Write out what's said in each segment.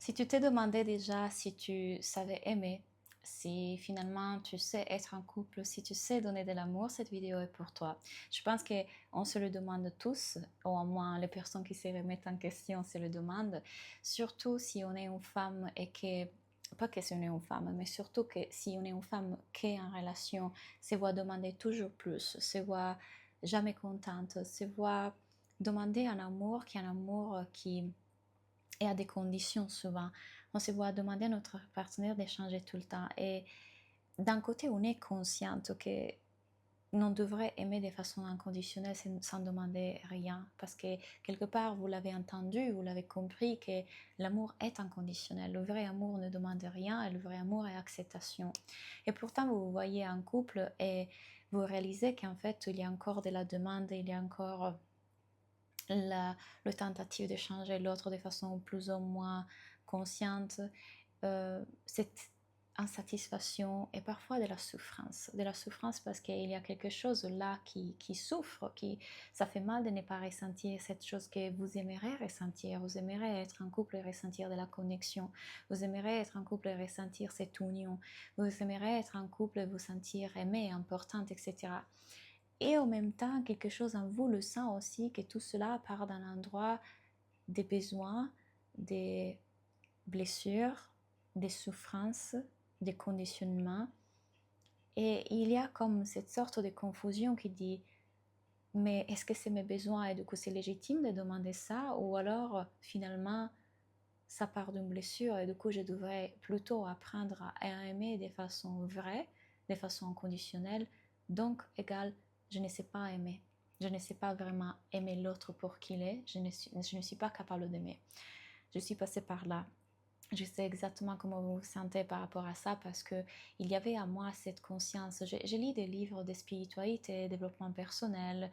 Si tu t'es demandé déjà si tu savais aimer, si finalement tu sais être en couple, si tu sais donner de l'amour, cette vidéo est pour toi. Je pense qu'on se le demande tous, ou au moins les personnes qui se remettent en question se le demandent, surtout si on est une femme et que, pas que si on est une femme, mais surtout que si on est une femme qui est en relation, se voit demander toujours plus, se voit jamais contente, se voit demander un amour qui est un amour qui et à des conditions souvent. On se voit demander à notre partenaire d'échanger tout le temps. Et d'un côté, on est consciente que on devrait aimer de façon inconditionnelle sans demander rien. Parce que quelque part, vous l'avez entendu, vous l'avez compris que l'amour est inconditionnel. Le vrai amour ne demande rien et le vrai amour est acceptation. Et pourtant, vous vous voyez en couple et vous réalisez qu'en fait, il y a encore de la demande, il y a encore le tentative de changer l'autre de façon plus ou moins consciente, cette insatisfaction et parfois de la souffrance parce qu'il y a quelque chose là qui souffre, ça fait mal de ne pas ressentir cette chose que vous aimeriez ressentir, vous aimeriez être en couple et ressentir de la connexion, vous aimeriez être en couple et ressentir cette union, vous aimeriez être en couple et vous sentir aimé, importante, etc. Et en même temps, quelque chose en vous le sent aussi que tout cela part d'un endroit des besoins, des blessures, des souffrances, des conditionnements. Et il y a comme cette sorte de confusion qui dit, mais est-ce que c'est mes besoins et du coup c'est légitime de demander ça ou alors finalement ça part d'une blessure et du coup je devrais plutôt apprendre à aimer de façon vraie, de façon inconditionnelle, donc égal je ne sais pas aimer. Je ne sais pas vraiment aimer l'autre pour qui il est, je ne suis pas capable d'aimer. Je suis passée par là. Je sais exactement comment vous vous sentez par rapport à ça parce que il y avait à moi cette conscience. J'ai lu des livres de spiritualité, développement personnel,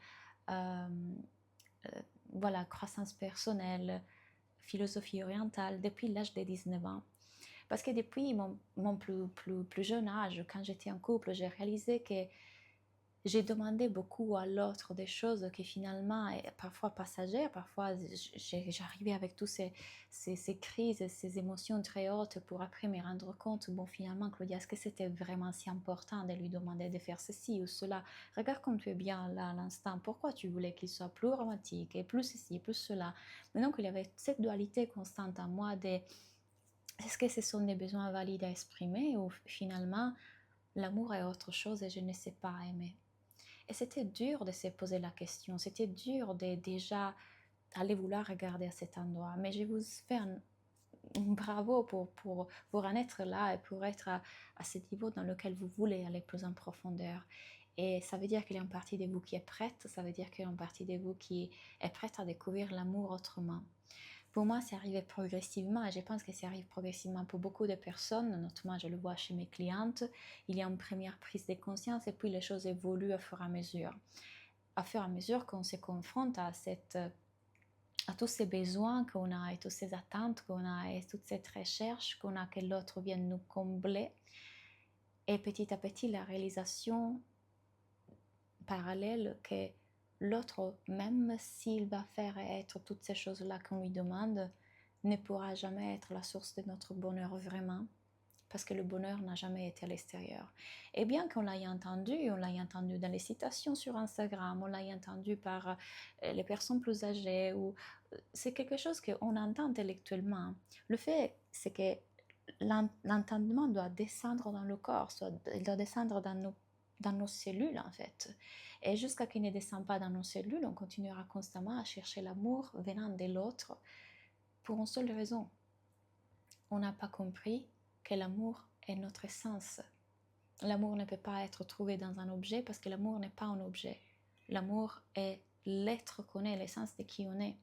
euh, voilà, croissance personnelle, philosophie orientale depuis l'âge de 19 ans. Parce que depuis mon plus jeune âge, quand j'étais en couple, j'ai réalisé que j'ai demandé beaucoup à l'autre des choses qui finalement, parfois passagères, parfois j'arrivais avec tous ces crises, ces émotions très hautes pour après me rendre compte, bon finalement Claudia, est-ce que c'était vraiment si important de lui demander de faire ceci ou cela? Regarde comme tu es bien là à l'instant, pourquoi tu voulais qu'il soit plus romantique et plus ceci, plus cela? Mais donc il y avait cette dualité constante en moi de est-ce que ce sont des besoins valides à exprimer ou finalement l'amour est autre chose et je ne sais pas aimer? Et c'était dur de se poser la question, c'était dur de déjà aller vouloir regarder à cet endroit. Mais je vous fais un bravo pour en être là et pour être à ce niveau dans lequel vous voulez aller plus en profondeur. Et ça veut dire qu'il y a une partie de vous qui est prête, ça veut dire qu'il y a une partie de vous qui est prête à découvrir l'amour autrement. Pour moi, c'est arrivé progressivement et je pense que ça arrive progressivement pour beaucoup de personnes, notamment je le vois chez mes clientes. Il y a une première prise de conscience et puis les choses évoluent au fur et à mesure. Au fur et à mesure qu'on se confronte à tous ces besoins qu'on a et toutes ces attentes qu'on a et toute cette recherche qu'on a que l'autre vienne nous combler. Et petit à petit, la réalisation parallèle que l'autre, même s'il va faire et être toutes ces choses-là qu'on lui demande, ne pourra jamais être la source de notre bonheur vraiment, parce que le bonheur n'a jamais été à l'extérieur. Et bien qu'on l'ait entendu, on l'a entendu dans les citations sur Instagram, on l'a entendu par les personnes plus âgées, ou c'est quelque chose qu'on entend intellectuellement. Le fait, c'est que l'entendement doit descendre dans le corps, il doit descendre dans nos cellules en fait. Et jusqu'à qu'il ne descende pas dans nos cellules, on continuera constamment à chercher l'amour venant de l'autre pour une seule raison. On n'a pas compris que l'amour est notre essence. L'amour ne peut pas être trouvé dans un objet parce que l'amour n'est pas un objet. L'amour est l'être qu'on est, l'essence de qui on est.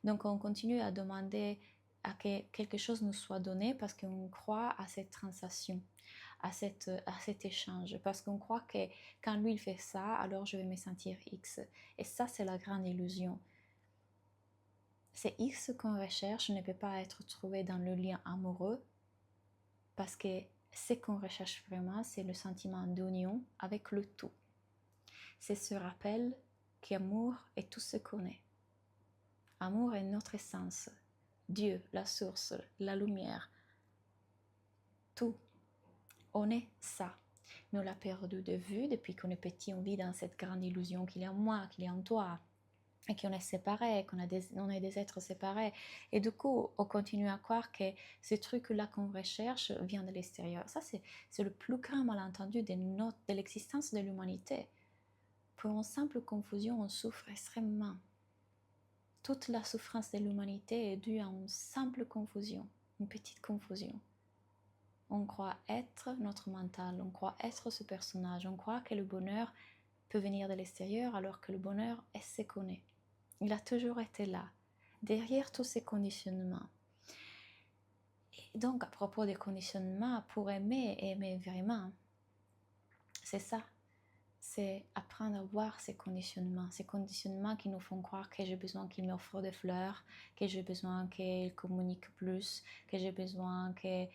Donc on continue à demander à que quelque chose nous soit donné parce qu'on croit à cette transaction, à cet échange, parce qu'on croit que quand lui il fait ça, alors je vais me sentir X. Et ça, c'est la grande illusion. C'est X qu'on recherche ne peut pas être trouvé dans le lien amoureux parce que ce qu'on recherche vraiment, c'est le sentiment d'union avec le tout. C'est ce rappel qu'amour est tout ce qu'on est. Amour est notre essence. Dieu, la source, la lumière, tout. On est ça. Mais on l'a perdu de vue depuis qu'on est petit, on vit dans cette grande illusion qu'il est en moi, qu'il est en toi, et qu'on est séparés, on est des êtres séparés. Et du coup, on continue à croire que ce truc-là qu'on recherche vient de l'extérieur. Ça, c'est le plus grand malentendu de l'existence de l'humanité. Pour une simple confusion, on souffre extrêmement. Toute la souffrance de l'humanité est due à une simple confusion, une petite confusion. On croit être notre mental, on croit être ce personnage, on croit que le bonheur peut venir de l'extérieur alors que le bonheur est ce qu'on est. Il a toujours été là, derrière tous ces conditionnements. Et donc, à propos des conditionnements, pour aimer et aimer vraiment, c'est ça. C'est apprendre à voir ces conditionnements qui nous font croire que j'ai besoin qu'il m'offre des fleurs, que j'ai besoin qu'il communique plus, que j'ai besoin qu'il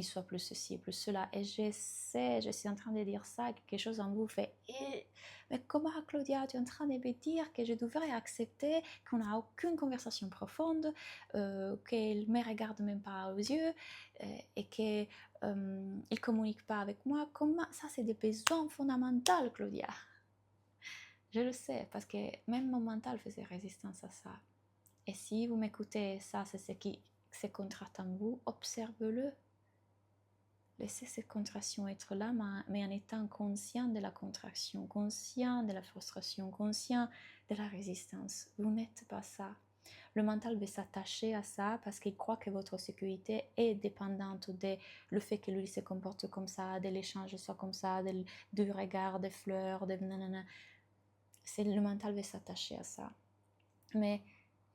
soit plus ceci, plus cela. Et je suis en train de dire ça, quelque chose en vous fait mais comment, Claudia, tu es en train de me dire que je devrais accepter qu'on n'a aucune conversation profonde, qu'il ne me regarde même pas aux yeux, et qu'il ne communique pas avec moi? Comment ça, c'est des besoins fondamentaux, Claudia. Je le sais, parce que même mon mental faisait résistance à ça. Et si vous m'écoutez, ça, c'est ce qui se contracte en vous, observez-le. Laissez cette contraction être là, mais en étant conscient de la contraction, conscient de la frustration, conscient de la résistance. Vous n'êtes pas ça. Le mental veut s'attacher à ça parce qu'il croit que votre sécurité est dépendante de le fait que lui se comporte comme ça, de l'échange soit comme ça, du regard, des fleurs, de nanana. Le mental veut s'attacher à ça. Mais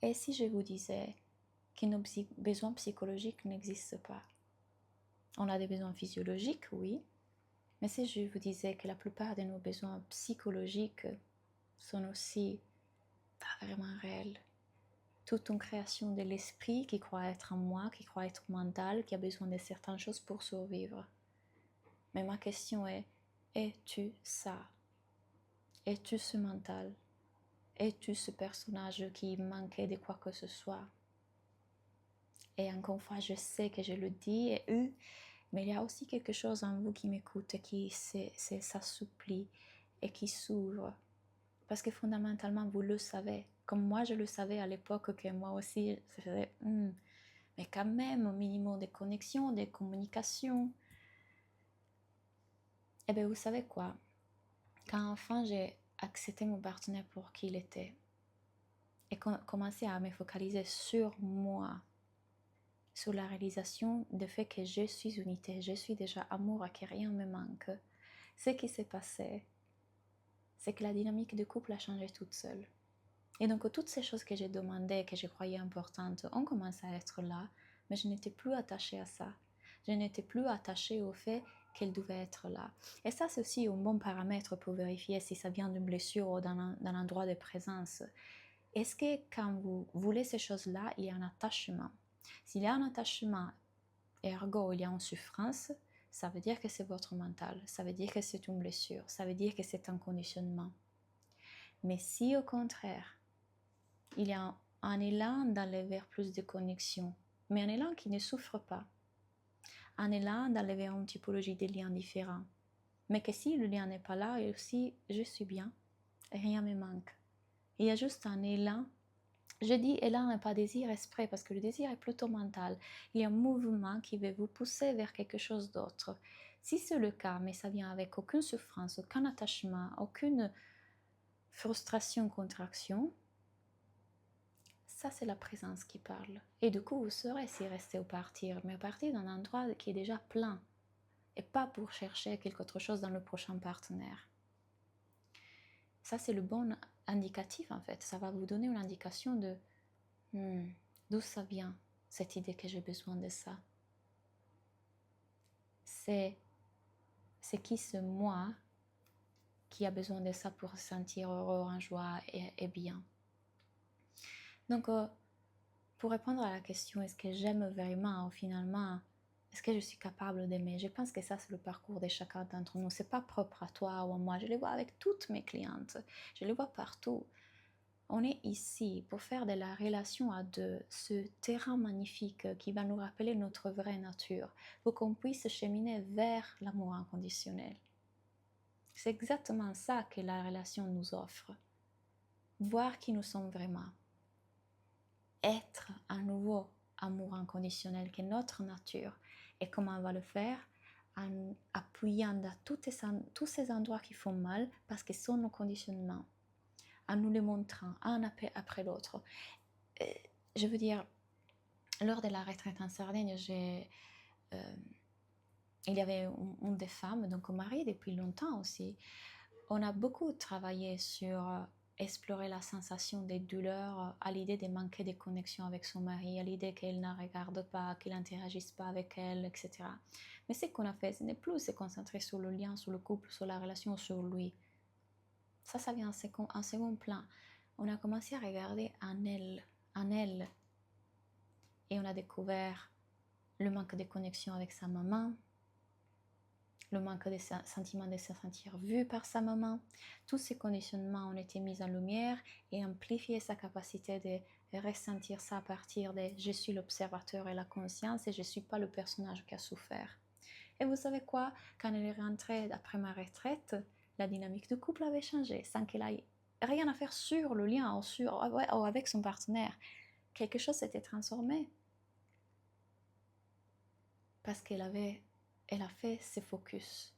et si je vous disais que nos besoins psychologiques n'existent pas? On a des besoins physiologiques, oui, mais si je vous disais que la plupart de nos besoins psychologiques sont aussi pas vraiment réels, toute une création de l'esprit qui croit être en moi, qui croit être mental, qui a besoin de certaines choses pour survivre. Mais ma question est, es-tu ça? Es-tu ce mental? Es-tu ce personnage qui manquait de quoi que ce soit? Et encore une fois, je sais que je le dis, mais il y a aussi quelque chose en vous qui m'écoute, qui s'assouplit et qui s'ouvre. Parce que fondamentalement, vous le savez. Comme moi, je le savais à l'époque, que moi aussi, je faisais, mais quand même, au minimum de connexion, de communication. Eh bien, vous savez quoi? Quand enfin j'ai accepté mon partenaire pour qui il était, et commencé à me focaliser sur moi, sur la réalisation du fait que je suis unité, je suis déjà amour et que rien ne me manque, ce qui s'est passé, c'est que la dynamique du couple a changé toute seule. Et donc toutes ces choses que j'ai demandées, que je croyais importantes, ont commencé à être là, mais je n'étais plus attachée à ça. Je n'étais plus attachée au fait qu'elle devait être là. Et ça, c'est aussi un bon paramètre pour vérifier si ça vient d'une blessure ou d'un endroit de présence. Est-ce que quand vous voulez ces choses-là, il y a un attachement? S'il y a un attachement, ergo il y a une souffrance, ça veut dire que c'est votre mental, ça veut dire que c'est une blessure, ça veut dire que c'est un conditionnement. Mais si au contraire, il y a un élan d'aller vers plus de connexion, mais un élan qui ne souffre pas, un élan d'aller vers une typologie de liens différents, mais que si le lien n'est pas là, et aussi je suis bien, et rien ne me manque. Il y a juste un élan. Je dis élan et pas désir exprès parce que le désir est plutôt mental. Il y a un mouvement qui veut vous pousser vers quelque chose d'autre. Si c'est le cas, mais ça vient avec aucune souffrance, aucun attachement, aucune frustration, contraction, ça c'est la présence qui parle. Et du coup, vous saurez si rester ou partir, mais partir d'un endroit qui est déjà plein et pas pour chercher quelque autre chose dans le prochain partenaire. Ça c'est le bon indicatif en fait. Ça va vous donner une indication de d'où ça vient, cette idée que j'ai besoin de ça. C'est qui ce moi qui a besoin de ça pour se sentir heureux, en joie et bien. Donc, pour répondre à la question, est-ce que j'aime vraiment ou finalement, est-ce que je suis capable d'aimer? Je pense que ça, c'est le parcours de chacun d'entre nous. C'est pas propre à toi ou à moi. Je le vois avec toutes mes clientes. Je le vois partout. On est ici pour faire de la relation à deux ce terrain magnifique qui va nous rappeler notre vraie nature, pour qu'on puisse cheminer vers l'amour inconditionnel. C'est exactement ça que la relation nous offre. Voir qui nous sommes vraiment. Être à nouveau amour inconditionnel, qui est notre nature. Et comment on va le faire? En appuyant dans tous ces endroits qui font mal, parce que ce sont nos conditionnements. En nous les montrant, un après l'autre. Je veux dire, lors de la retraite en Sardaigne, il y avait une des femmes, donc mariée depuis longtemps aussi. On a beaucoup travaillé sur explorer la sensation des douleurs à l'idée de manquer de connexion avec son mari, à l'idée qu'elle ne regarde pas, qu'il n'interagisse pas avec elle, etc. Mais ce qu'on a fait, ce n'est plus se concentrer sur le lien, sur le couple, sur la relation, sur lui. Ça vient en second plan. On a commencé à regarder en elle. Et on a découvert le manque de connexion avec sa maman, le manque de sentiment de se sentir vu par sa maman. Tous ces conditionnements ont été mis en lumière et amplifié sa capacité de ressentir ça à partir de « je suis l'observateur et la conscience et je ne suis pas le personnage qui a souffert ». Et vous savez quoi? Quand elle est rentrée après ma retraite, la dynamique du couple avait changé sans qu'elle ait rien à faire sur le lien ou avec son partenaire. Quelque chose s'était transformé parce qu'elle a fait ce focus.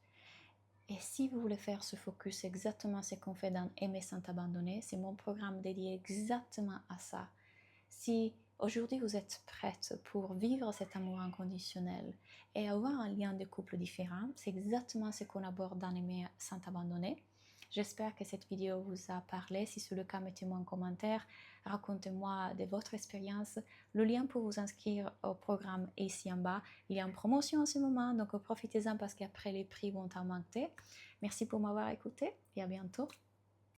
Et si vous voulez faire ce focus, exactement ce qu'on fait dans Aimer sans t'abandonner, c'est mon programme dédié exactement à ça. Si aujourd'hui vous êtes prête pour vivre cet amour inconditionnel et avoir un lien de couple différent, c'est exactement ce qu'on aborde dans Aimer sans t'abandonner. J'espère que cette vidéo vous a parlé. Si c'est le cas, mettez-moi en commentaire. Racontez-moi de votre expérience. Le lien pour vous inscrire au programme est ici en bas. Il y a une promotion en ce moment, donc profitez-en parce qu'après les prix vont augmenter. Merci pour m'avoir écouté et à bientôt.